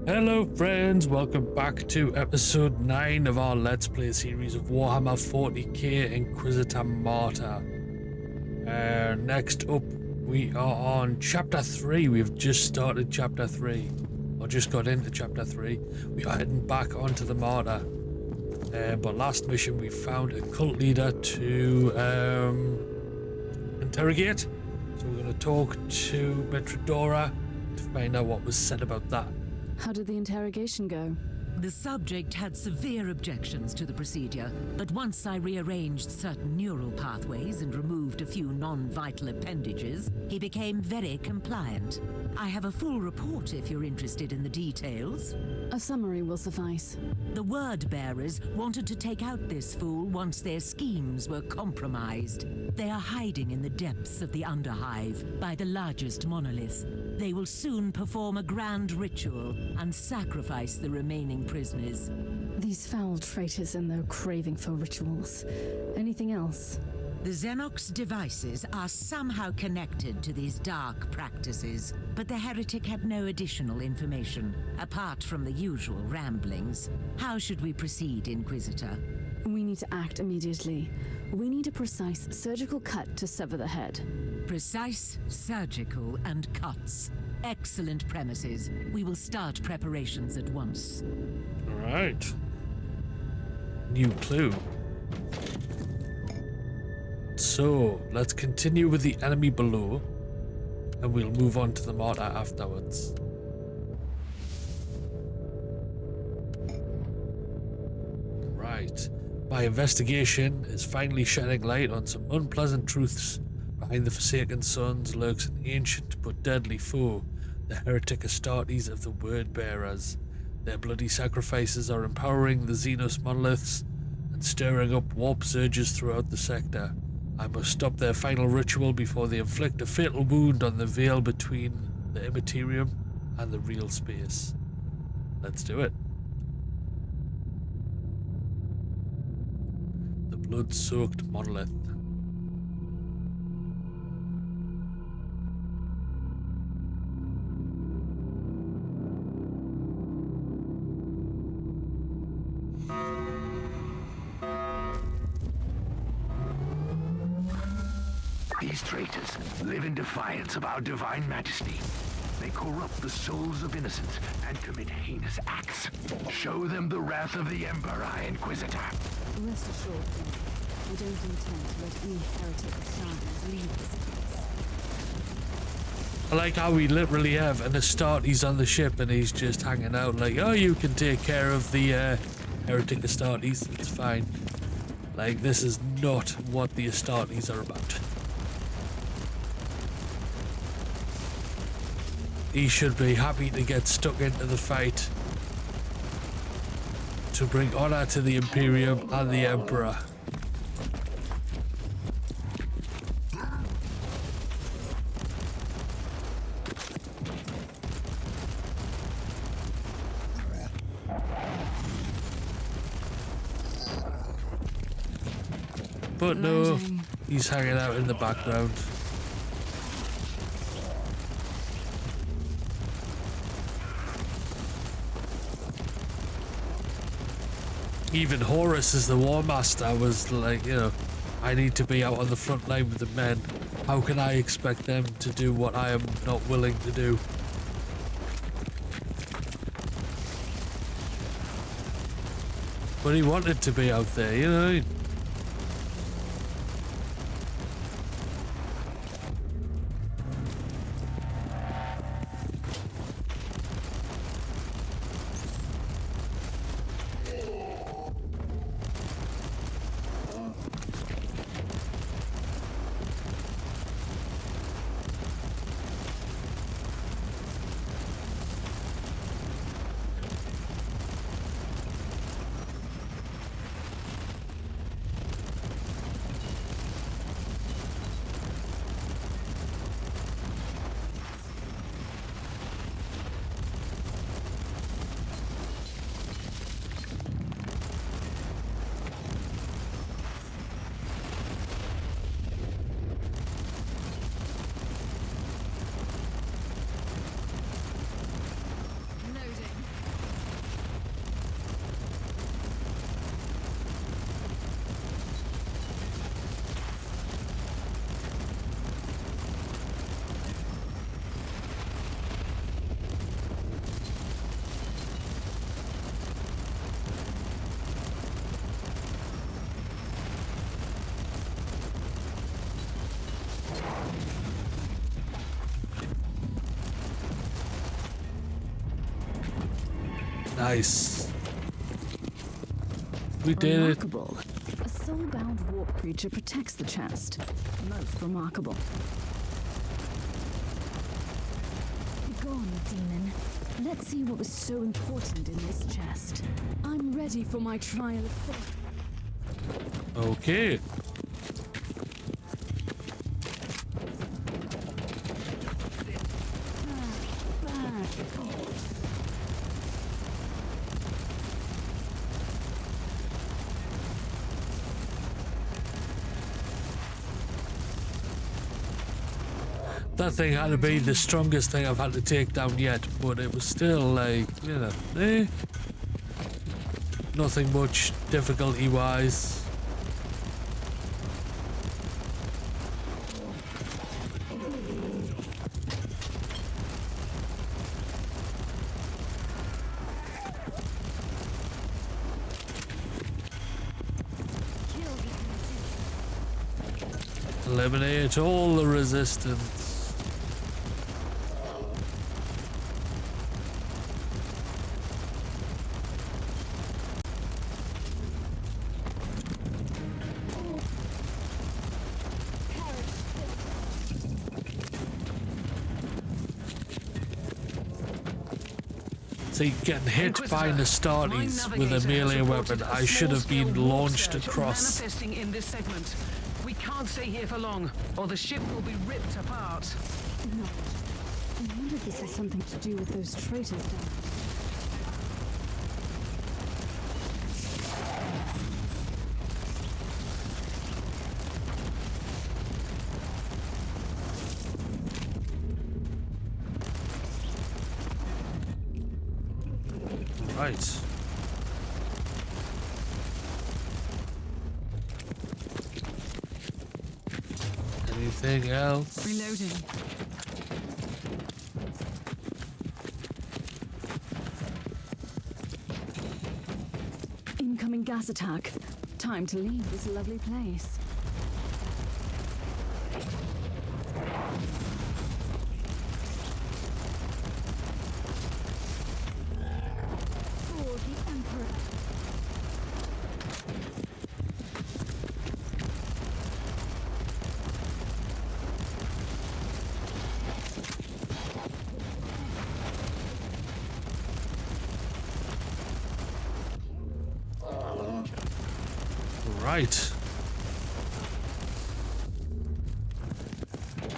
Hello friends, welcome back to episode 9 of our Let's Play series of Warhammer 40k Inquisitor Martyr. Next up we are on chapter 3. We've just started chapter 3, or just got into chapter 3. We are heading back onto the Martyr. But last mission we found a cult leader to interrogate. So we're going to talk to Metrodora to find out what was said about that. How did the interrogation go? The subject had severe objections to the procedure, but once I rearranged certain neural pathways and removed a few non-vital appendages, he became very compliant. I have a full report if you're interested in the details. A summary will suffice. The word-bearers wanted to take out this fool once their schemes were compromised. They are hiding in the depths of the Underhive by the largest monolith. They will soon perform a grand ritual and sacrifice the remaining prisoners. These foul traitors and their craving for rituals. Anything else? The Xenox devices are somehow connected to these dark practices, but the heretic had no additional information, apart from the usual ramblings. How should we proceed, Inquisitor? We need to act immediately. We need a precise surgical cut to sever the head. Precise, surgical, and cuts. Excellent premises. We will start preparations at once. Alright. New clue. So, let's continue with the enemy below, and we'll move on to the Martyr afterwards. Right. My investigation is finally shedding light on some unpleasant truths. Behind the Forsaken Sons lurks an ancient but deadly foe, the heretic Astartes of the Word-Bearers. Their bloody sacrifices are empowering the Xenos monoliths and stirring up warp surges throughout the sector. I must stop their final ritual before they inflict a fatal wound on the veil between the Imperium and the real space. Let's do it. The blood-soaked monolith. These traitors live in defiance of our divine majesty. They corrupt the souls of innocents and commit heinous acts. Show them the wrath of the Emperor, Inquisitor. Rest assured, we don't intend to let any heretic Astartes leave this place. I like how we literally have an Astartes on the ship and he's just hanging out like, oh, you can take care of the heretic Astartes, it's fine. Like, this is not what the Astartes are about. He should be happy to get stuck into the fight to bring honor to the Imperium and the Emperor. But no, he's hanging out in the background. Even Horus as the War Master was like, you know, I need to be out on the front line with the men. How can I expect them to do what I am not willing to do? But he wanted to be out there, you know. Nice. We did it. Remarkable. A soul-bound warp creature protects the chest. Most remarkable. Begone, demon. Let's see what was so important in this chest. I'm ready for my trial of faith. Okay. That thing had to be the strongest thing I've had to take down yet, but it was still like, you know, nothing much difficulty-wise. Eliminate all the resistance. See, getting hit by an Astartes with a melee weapon, I should have been launched across. Manifesting in this segment. We can't stay here for long, or the ship will be ripped apart. No. I wonder if this has something to do with those traitors down. Right. Anything else? Reloading. Incoming gas attack. Time to leave this lovely place. For the Emperor. Right.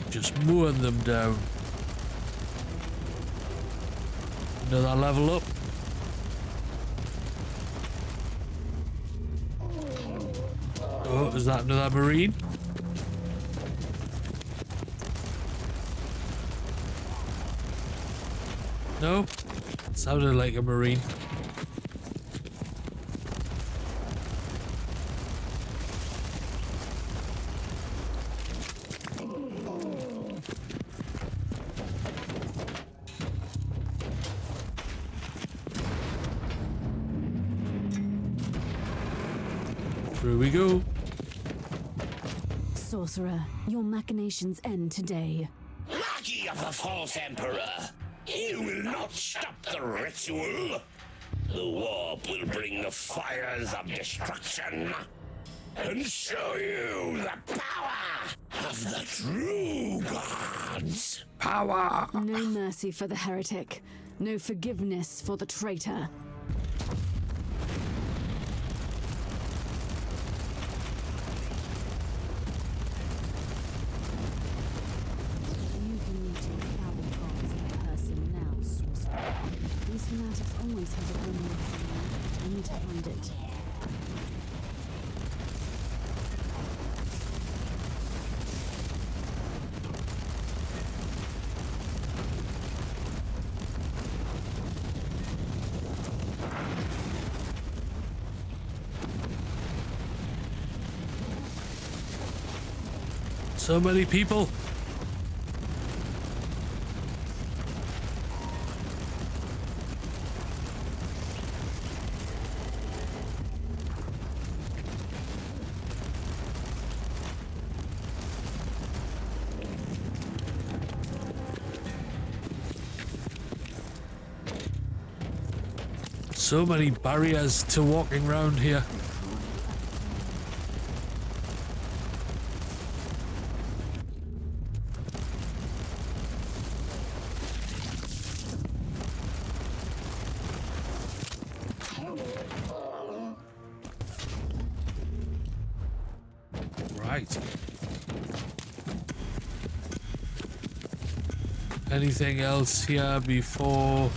Just mowing them down. Another level up. Oh, is that another Marine? No? Sounded like a Marine. Through we go. Sorcerer, your machinations end today. Lackey of the false emperor, you will not stop the ritual. The warp will bring the fires of destruction and show you the power of the true gods. Power! No mercy for the heretic. No forgiveness for the traitor. You can meet your foul gods in person now, sorcerer. These fanatics always have a gremlin somewhere. I need to find it. So many people. So many barriers to walking around here. Right. Anything else here before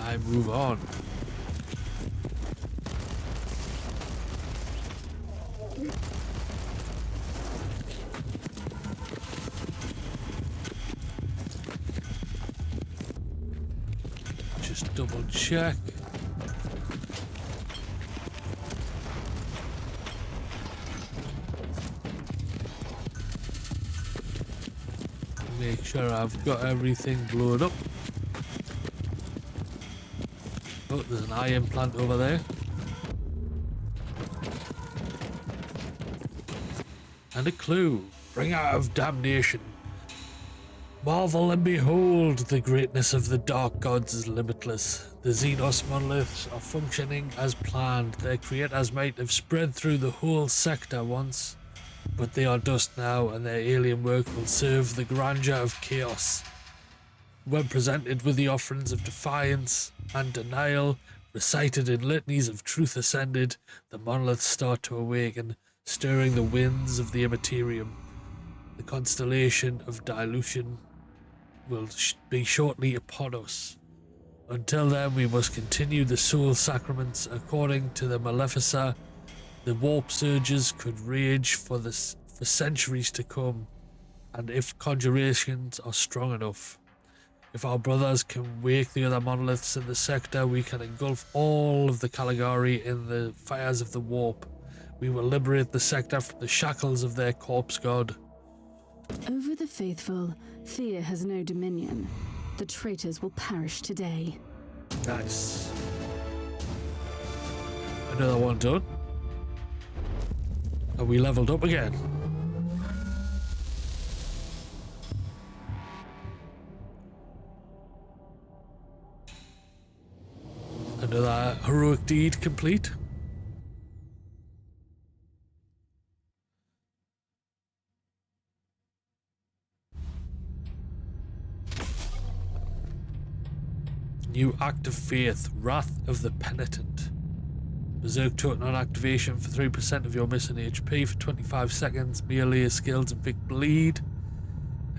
I move on? Just double check. Make sure I've got everything blown up. Oh, there's an eye implant over there. And a clue. Bringer of damnation. Marvel and behold, the greatness of the dark gods is limitless. The Xenos monoliths are functioning as planned. Their creators might have spread through the whole sector once, but they are dust now, and their alien work will serve the grandeur of chaos. When presented with the offerings of defiance and denial, recited in litanies of truth ascended, the monoliths start to awaken, stirring the winds of the Imperium. The constellation of dilution will be shortly upon us. Until then, we must continue the soul sacraments. According to the Malefica, the warp surges could rage for centuries to come, and if conjurations are strong enough, if our brothers can wake the other monoliths in the sector, we can engulf all of the Caligari in the fires of the warp. We will liberate the sector from the shackles of their corpse god. Over the faithful, fear has no dominion. The traitors will perish today. Nice. Another one done. And we leveled up again. Another heroic deed complete. New act of faith, Wrath of the Penitent. Berserk token on activation for 3% of your missing HP for 25 seconds. Melee skills inflict bleed.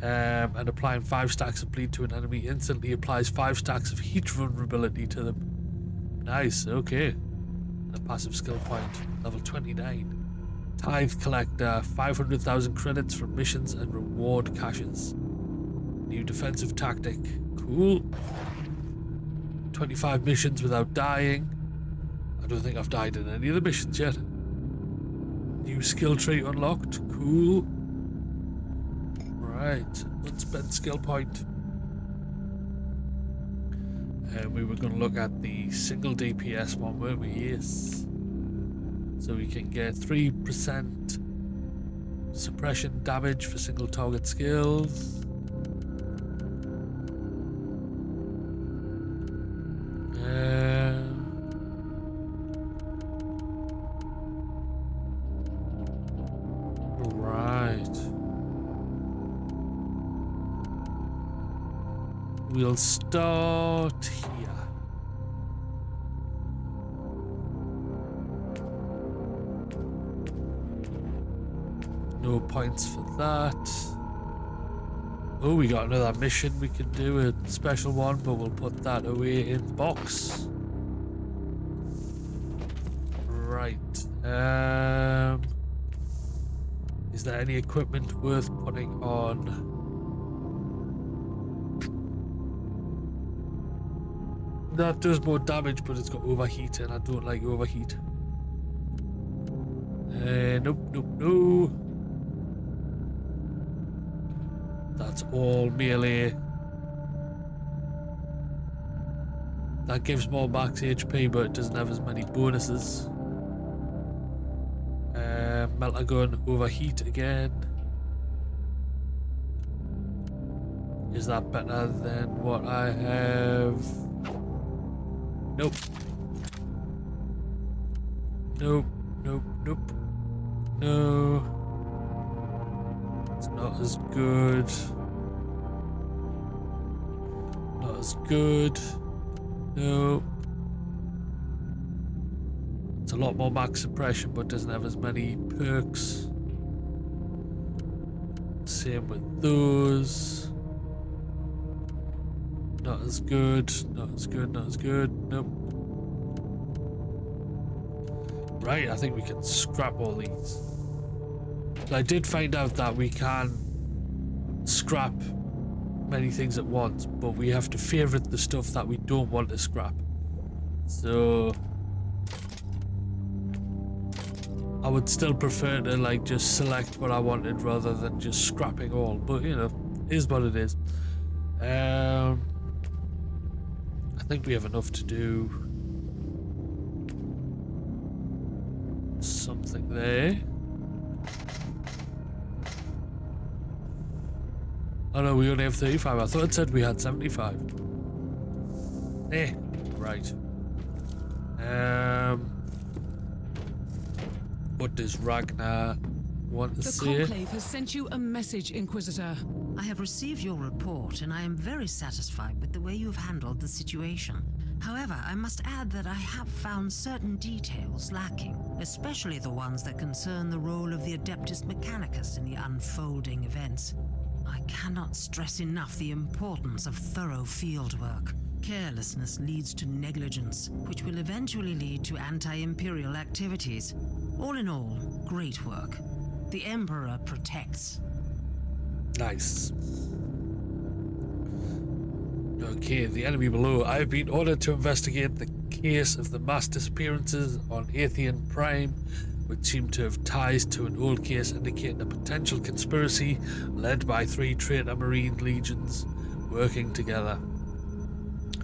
And applying 5 stacks of bleed to an enemy instantly applies 5 stacks of heat vulnerability to them. Nice, okay. And a passive skill point, level 29. Tithe Collector, 500,000 credits from missions and reward caches. New defensive tactic, cool. 25 missions without dying. I don't think I've died in any of the missions yet. New skill tree unlocked, cool. Right, unspent skill point. And we were going to look at the single DPS one, weren't we? Yes. So we can get 3% suppression damage for single target skills. We'll start here. No points for that. Oh, we got another mission we can do, a special one, but we'll put that away in the box. Right. Is there any equipment worth putting on? That does more damage, but it's got overheat, and I don't like overheat. Nope. That's all melee. That gives more max HP, but it doesn't have as many bonuses. Melter gun, overheat again. Is that better than what I have? Nope. Nope, nope, nope. No. It's not as good. Not as good. No. It's a lot more max suppression, but doesn't have as many perks. Same with those. Not as good. Not as good. Not as good. Nope. Right, I think we can scrap all these. So I did find out that we can scrap many things at once, but we have to favorite the stuff that we don't want to scrap. So I would still prefer to like just select what I wanted rather than just scrapping all, but you know, it is what it is. I think we have enough to do something there. Oh no, we only have 35. I thought it said we had 75. Right. What does Ragnar want to The say? Conclave has sent you a message, Inquisitor. I have received your report, and I am very satisfied with the way you've handled the situation. However, I must add that I have found certain details lacking, especially the ones that concern the role of the Adeptus Mechanicus in the unfolding events. I cannot stress enough the importance of thorough fieldwork. Carelessness leads to negligence, which will eventually lead to anti-imperial activities. All in all, great work. The Emperor protects. Nice. Okay, the enemy below. I have been ordered to investigate the case of the mass disappearances on Atheon Prime, which seem to have ties to an old case indicating a potential conspiracy led by 3 traitor marine legions working together.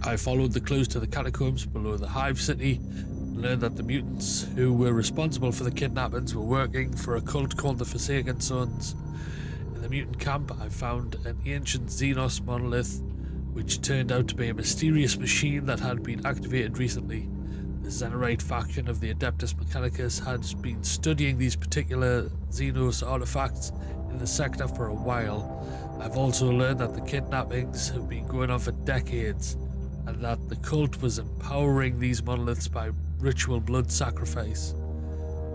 I followed the clues to the catacombs below the Hive City and learned that the mutants who were responsible for the kidnappings were working for a cult called the Forsaken Sons. In the mutant camp, I found an ancient Xenos monolith, which turned out to be a mysterious machine that had been activated recently. The Xenorite faction of the Adeptus Mechanicus had been studying these particular Xenos artifacts in the sector for a while. I've also learned that the kidnappings have been going on for decades, and that the cult was empowering these monoliths by ritual blood sacrifice.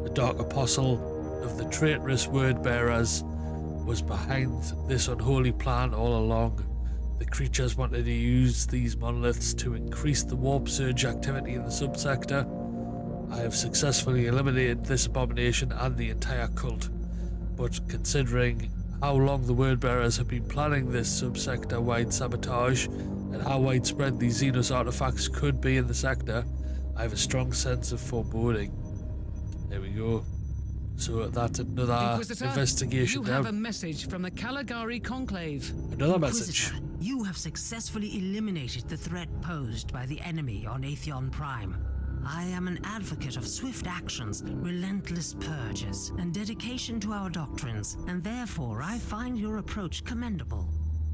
The Dark Apostle of the traitorous word bearers was behind this unholy plan all along. The creatures wanted to use these monoliths to increase the warp surge activity in the subsector. I have successfully eliminated this abomination and the entire cult, but considering how long the word bearers have been planning this subsector-wide sabotage and how widespread these Xenos artifacts could be in the sector, I have a strong sense of foreboding. There we go. So that's another Inquisitor, investigation you have down. a message from the Caligari Conclave. Another message. Inquisitor, you have successfully eliminated the threat posed by the enemy on Atheon Prime. I am an advocate of swift actions, relentless purges, and dedication to our doctrines, and therefore I find your approach commendable.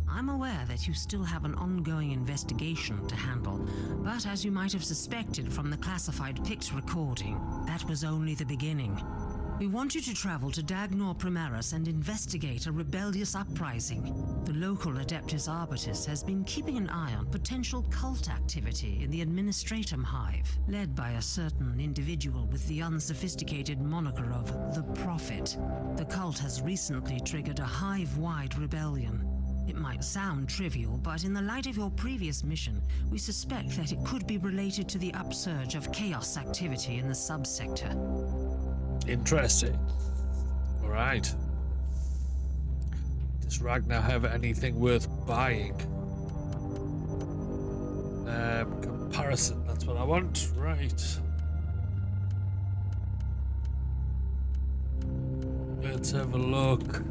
I'm aware that you still have an ongoing investigation to handle, but as you might have suspected from the classified Pict recording, that was only the beginning. We want you to travel to Dagnor Primaris and investigate a rebellious uprising. The local Adeptus Arbitus has been keeping an eye on potential cult activity in the Administratum Hive, led by a certain individual with the unsophisticated moniker of the Prophet. The cult has recently triggered a hive-wide rebellion. It might sound trivial, but in the light of your previous mission, we suspect that it could be related to the upsurge of chaos activity in the subsector. Interesting. Alright. Does Ragnar have anything worth buying? Comparison, that's what I want. Right. Let's have a look.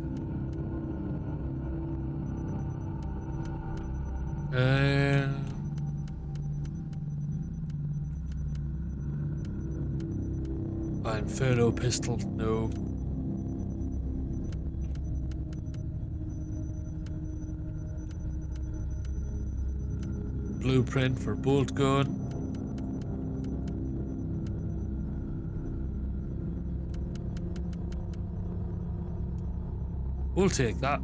Inferno pistol, no. Blueprint for bolt gun. We'll take that.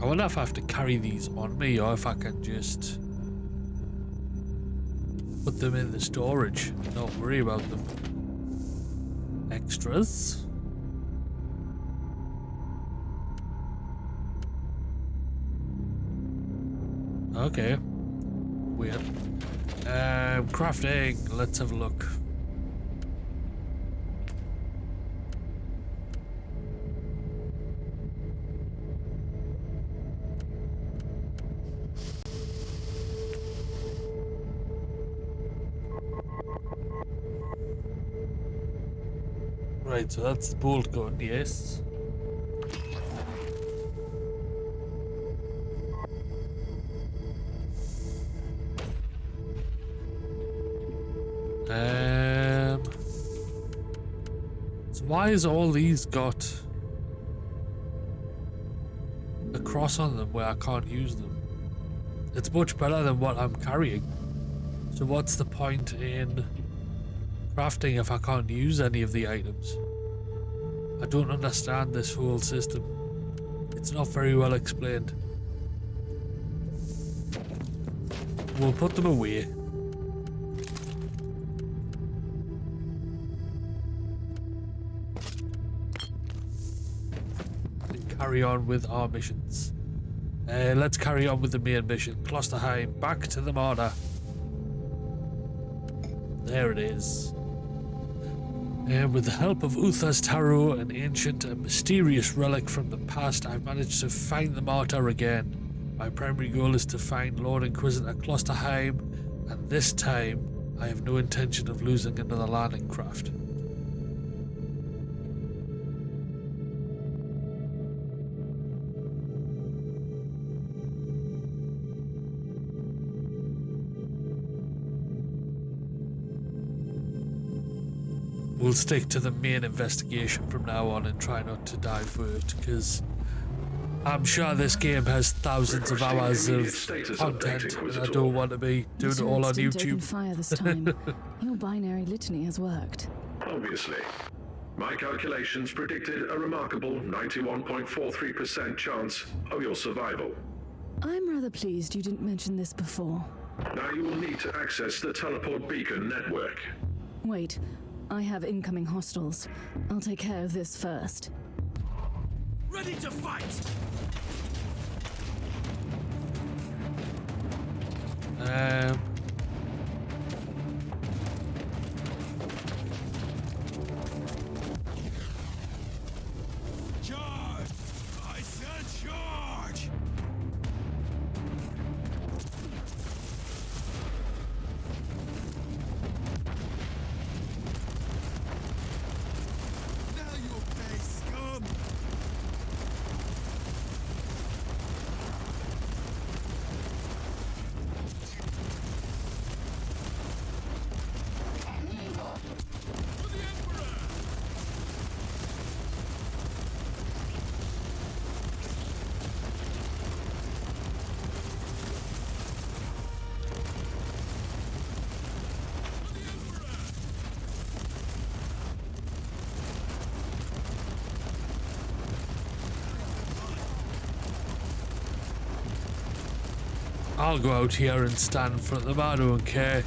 I wonder if I have to carry these on me or if I can just put them in the storage and not worry about them. Extras. Okay. Weird. Crafting. Let's have a look. Right, so that's the bolt gun, yes. So why is all these got a cross on them where I can't use them? It's much better than what I'm carrying. So what's the point in crafting if I can't use any of the items? I don't understand this whole system. It's not very well explained. We'll put them away. And carry on with our missions. Let's carry on with the main mission. Klosterheim, back to the Martyr. There it is. With the help of Uther's tarot, an ancient and mysterious relic from the past, I've managed to find the Martyr again. My primary goal is to find Lord Inquisitor Klosterheim, and this time I have no intention of losing another landing craft. We'll stick to the main investigation from now on and try not to divert, because I'm sure this game has thousands of hours of content and I don't want to be doing it all on Didn't open YouTube. fire this time. Your binary litany has worked. Obviously. My calculations predicted a remarkable 91.43% chance of your survival. I'm rather pleased you didn't mention this before. Now you will need to access the teleport beacon network. Wait, I have incoming hostiles. I'll take care of this first. Ready to fight! Charge! I said charge! Now you'll pay, scum! I'll go out here and stand in front of them, I don't care.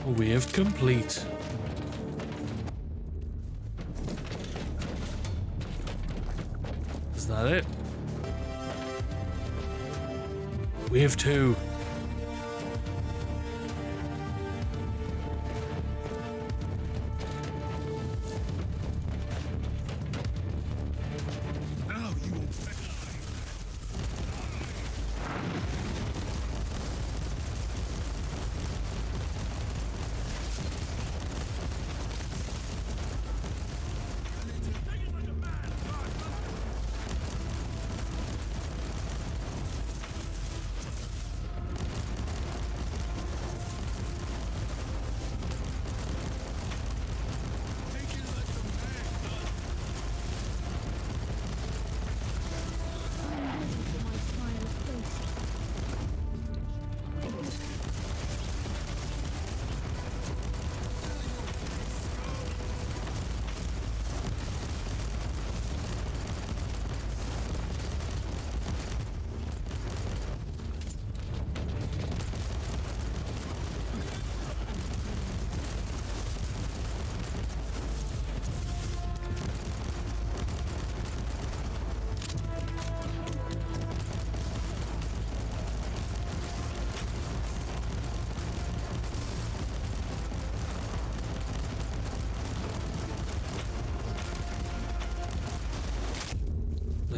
Wave complete. Is that it? Wave 2. Now you will pay.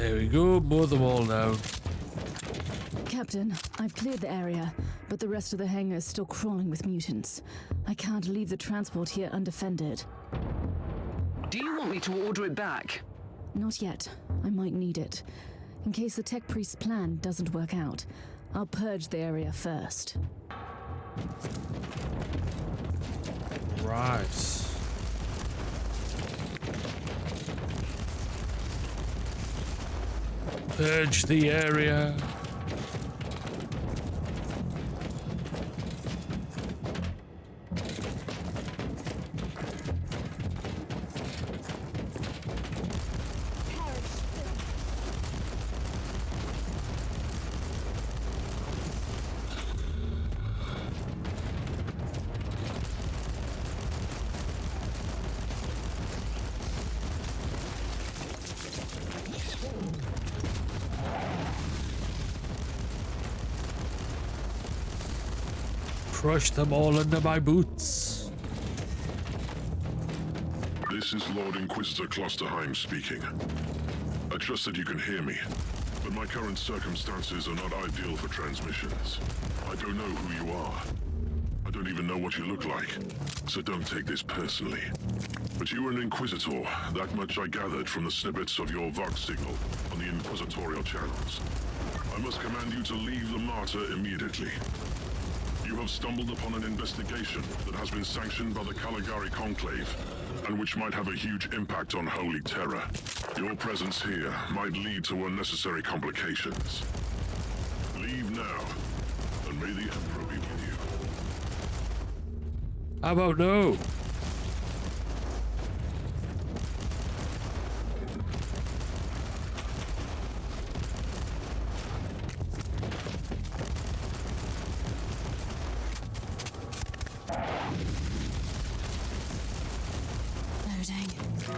There we go, mow them all down. Captain, I've cleared the area, but the rest of the hangar is still crawling with mutants. I can't leave the transport here undefended. Do you want me to order it back? Not yet. I might need it. In case the tech priest's plan doesn't work out, I'll purge the area first. Right. Purge the area. Crush them all under my boots. This is Lord Inquisitor Klosterheim speaking. I trust that you can hear me, but my current circumstances are not ideal for transmissions. I don't know who you are. I don't even know what you look like, so don't take this personally. But you were an Inquisitor, that much I gathered from the snippets of your Vox signal on the Inquisitorial channels. I must command you to leave the Martyr immediately. You have stumbled upon an investigation that has been sanctioned by the Caligari Conclave, and which might have a huge impact on Holy Terror. Your presence here might lead to unnecessary complications. Leave now, and may the Emperor be with you. How about no?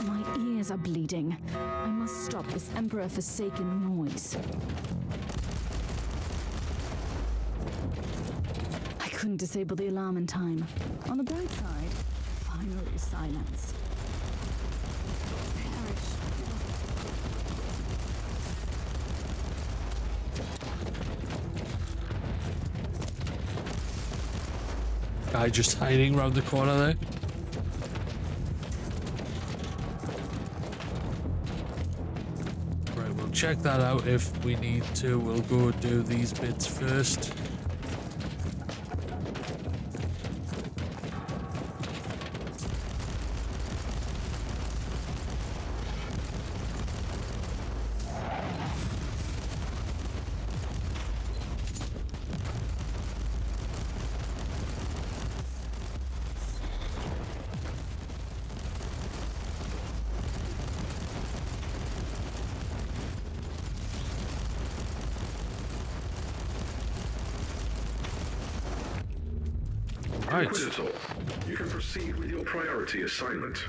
My ears are bleeding. I must stop this Emperor-forsaken noise. I couldn't disable the alarm in time. On the bright side, finally silence. Guy just hiding around the corner there. Check that out if we need to. We'll go do these bits first. Inquisitor, you can proceed with your priority assignment.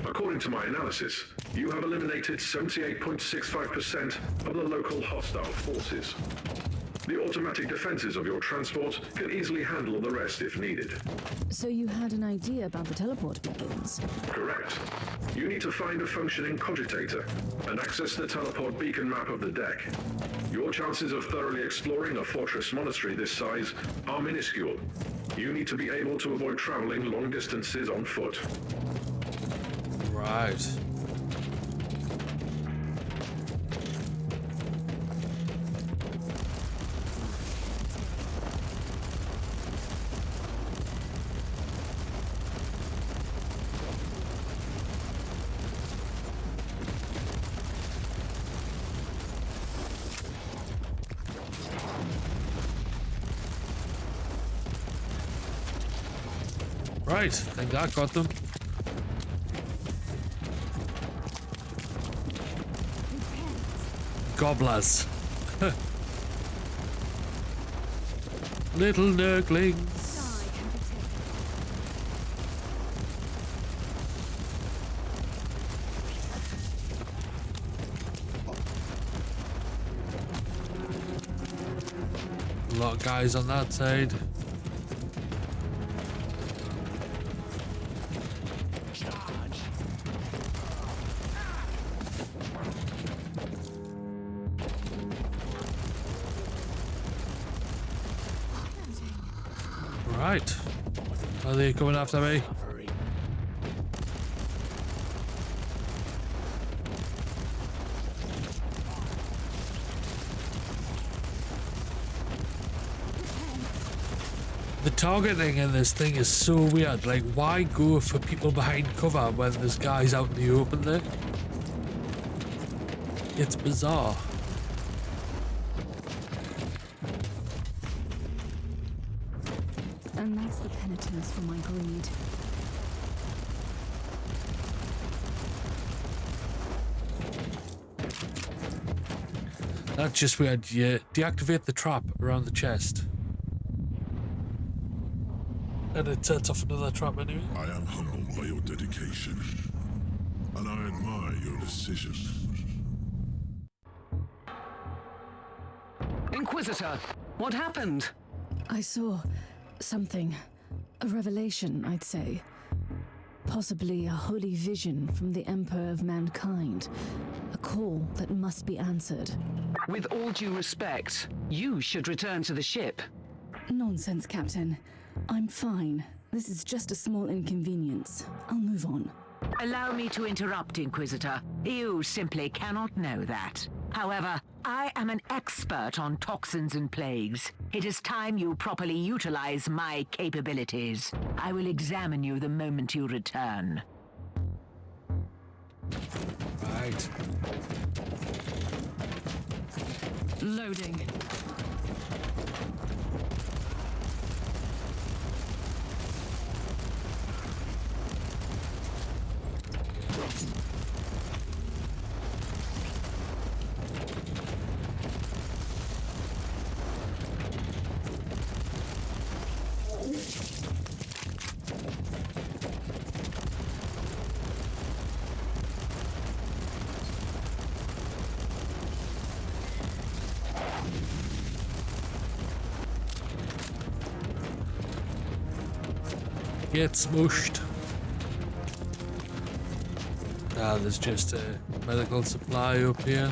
According to my analysis, you have eliminated 78.65% of the local hostile forces. The automatic defenses of your transport can easily handle the rest if needed. So you had an idea about the teleport beacons? Correct. You need to find a functioning cogitator and access the teleport beacon map of the deck. Your chances of thoroughly exploring a fortress monastery this size are minuscule. You need to be able to avoid traveling long distances on foot. Right. Right, I think that got them. Gobblers. Little nurglings. A lot of guys on that side. Right. Are they coming after me? The targeting in this thing is so weird. Like, why go for people behind cover when there's guys out in the open there? It's bizarre. And that's the penitence for my greed. That's just weird. You deactivate the trap around the chest. And it sets off another trap anyway. I am humbled by your dedication, and I admire your decision. Inquisitor, what happened? I saw something. A revelation, I'd say. Possibly a holy vision from the Emperor of Mankind. A call that must be answered. With all due respect, you should return to the ship. Nonsense, Captain. I'm fine. This is just a small inconvenience. I'll move on. Allow me to interrupt, Inquisitor. You simply cannot know that. However, I am an expert on toxins and plagues. It is time you properly utilize my capabilities. I will examine you the moment you return. Right. Loading. Get smushed. Ah, there's just a medical supply up here.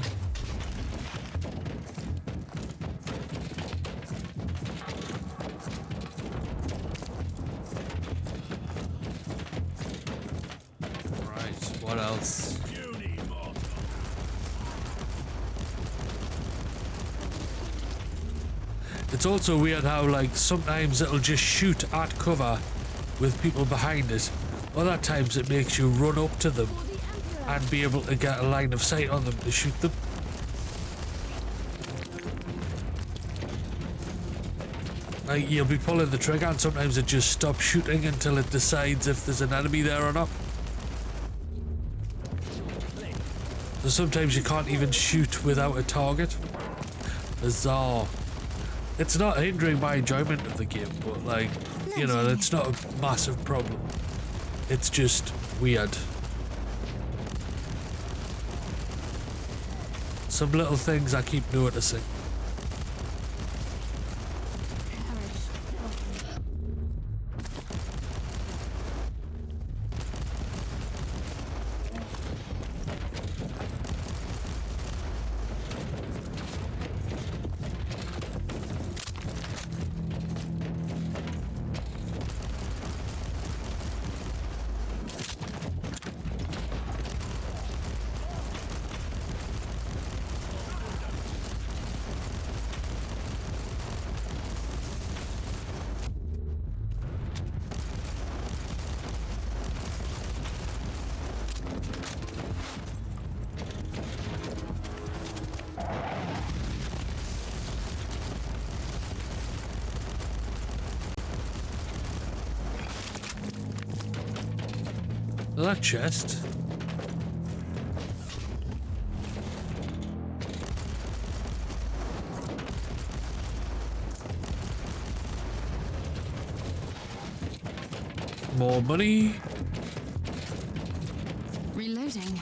Right, what else? It's also weird how, like, sometimes it'll just shoot at cover with people behind it. Other times it makes you run up to them and be able to get a line of sight on them to shoot them. Like, you'll be pulling the trigger and sometimes it just stops shooting until it decides if there's an enemy there or not. So sometimes you can't even shoot without a target. Bizarre. It's not hindering my enjoyment of the game, but, like, you know, it's not a massive problem. It's just weird. Some little things I keep noticing. That chest. More money. Reloading.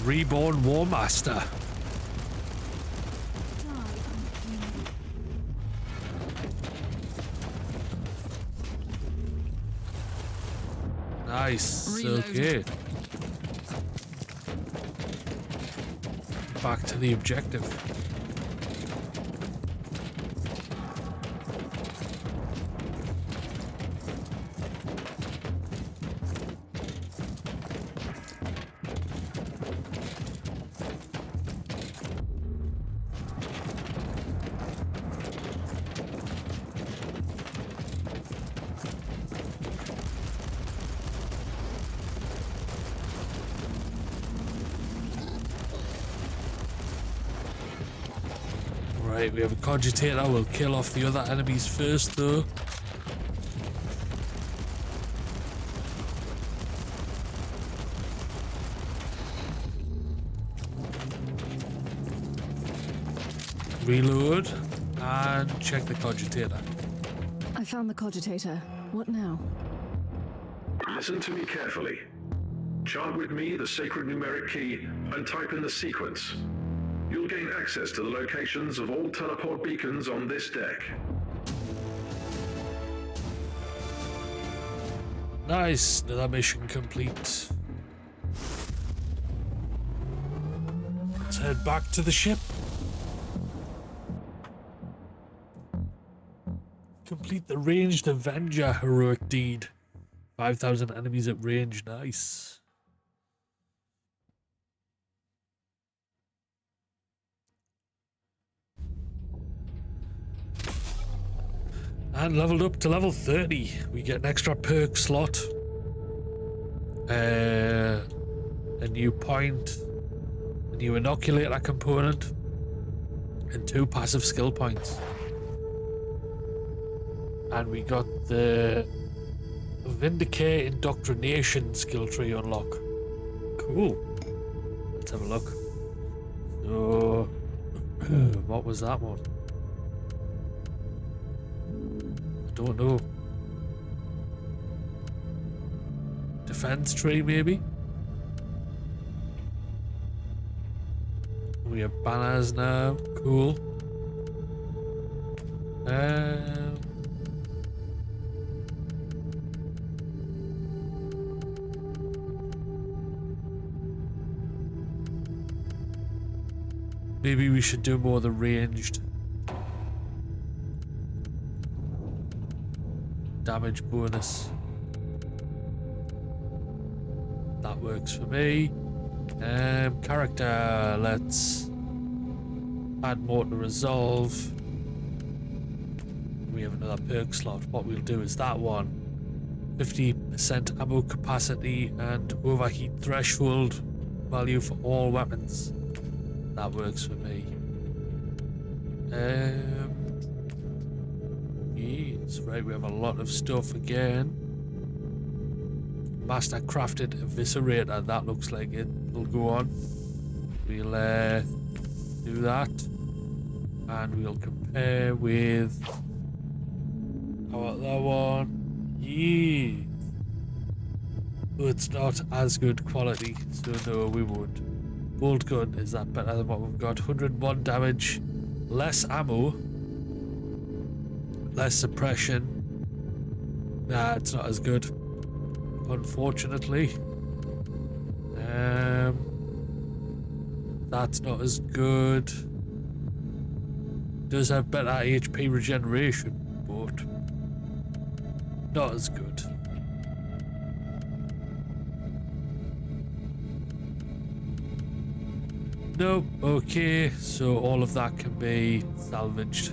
reborn War Master. Nice. Okay. Back to the objective. Right, we have a cogitator. We'll kill off the other enemies first, though. Reload and check the cogitator. I found the cogitator. What now? Listen to me carefully. Chant with me the sacred numeric key and type in the sequence. You'll gain access to the locations of all teleport beacons on this deck. Nice, another mission complete. Let's head back to the ship. Complete the ranged Avenger heroic deed. 5,000 enemies at range, nice. And leveled up to level 30. We get an extra perk slot. A new point. A new inoculator component. And 2 passive skill points. And we got the Vindicate Indoctrination skill tree unlock. Cool. Let's have a look. So, what was that one? Don't know. Defense tree, maybe? We have banners now. Cool. Maybe we should do more of the ranged damage bonus. That works for me. Character, let's add more to resolve. We have another perk slot. What we'll do is that one. 50% ammo capacity and overheat threshold value for all weapons. That works for me. Yes, right, we have a lot of stuff again. Master crafted eviscerator, that looks like it'll go on. We'll do that. And we'll compare with how about that one? Yeah. Oh, it's not as good quality, so no, we won't. Bolt gun, is that better than what we've got? 101 damage, less ammo, less suppression. Nah, it's not as good, unfortunately. That's not as good. Does have better HP regeneration, but not as good. Nope, okay, so all of that can be salvaged.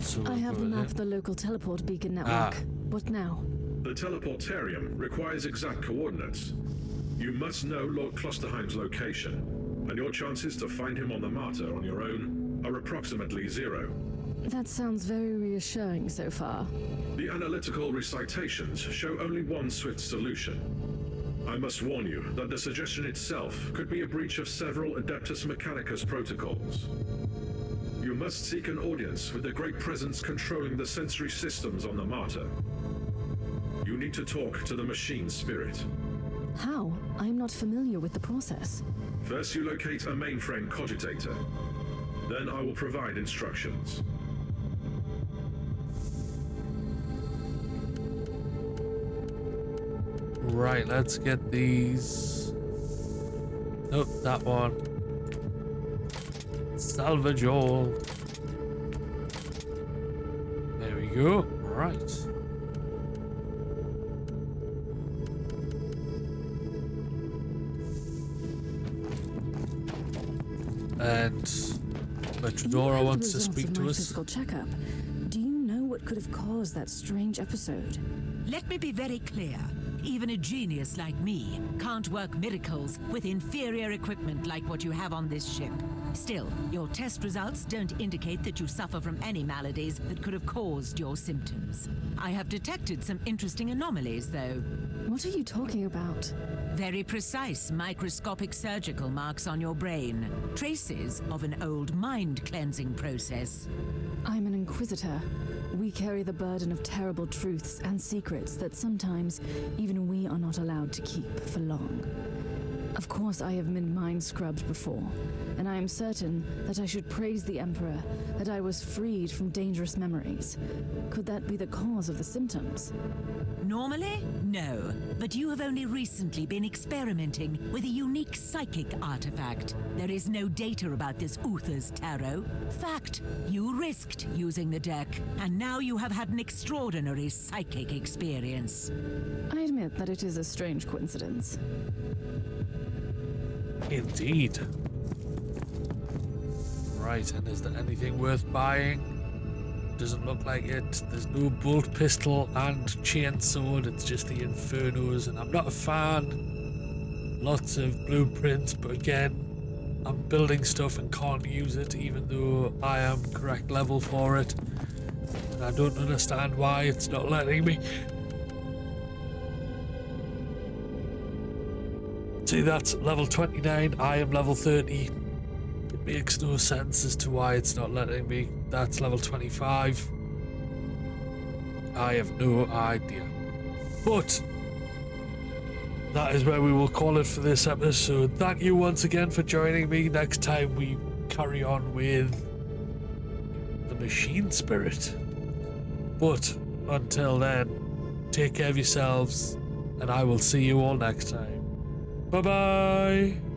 So I have the map of the local teleport beacon network. What now? The teleportarium requires exact coordinates. You must know Lord Klosterheim's location, and your chances to find him on the Martyr on your own are approximately 0. That sounds very reassuring so far. The analytical recitations show only one swift solution. I must warn you that the suggestion itself could be a breach of several Adeptus Mechanicus protocols. You must seek an audience with the Great Presence controlling the sensory systems on the Martyr. You need to talk to the machine spirit. How? I'm not familiar with the process. First you locate a mainframe cogitator. Then I will provide instructions. Right, let's get these. Nope, that one. Salvage all. There we go. Right. And Metrodora wants to speak to us. Physical checkup. Do you know what could have caused that strange episode? Let me be very clear. Even a genius like me can't work miracles with inferior equipment like what you have on this ship. Still, your test results don't indicate that you suffer from any maladies that could have caused your symptoms. I have detected some interesting anomalies, though. What are you talking about? Very precise microscopic surgical marks on your brain. Traces of an old mind-cleansing process. I'm an Inquisitor. We carry the burden of terrible truths and secrets that sometimes even we are not allowed to keep for long. Of course, I have been mind scrubbed before, and I am certain that I should praise the Emperor that I was freed from dangerous memories. Could that be the cause of the symptoms? Normally, no. But you have only recently been experimenting with a unique psychic artifact. There is no data about this Uther's tarot. Fact, you risked using the deck, and now you have had an extraordinary psychic experience. I admit that it is a strange coincidence. Indeed. Right, and is there anything worth buying? Doesn't look like it. There's no bolt pistol and chainsword, it's just the Infernos, and I'm not a fan. Lots of blueprints, but again, I'm building stuff and can't use it even though I am correct level for it. And I don't understand why it's not letting me. See, that's level 29, I am level 30. It makes no sense as to why it's not letting me. That's level 25. I have no idea. But that is where we will call it for this episode. Thank you once again for joining me. Next time we carry on with the machine spirit. But until then, take care of yourselves, and I will see you all next time. Bye-bye!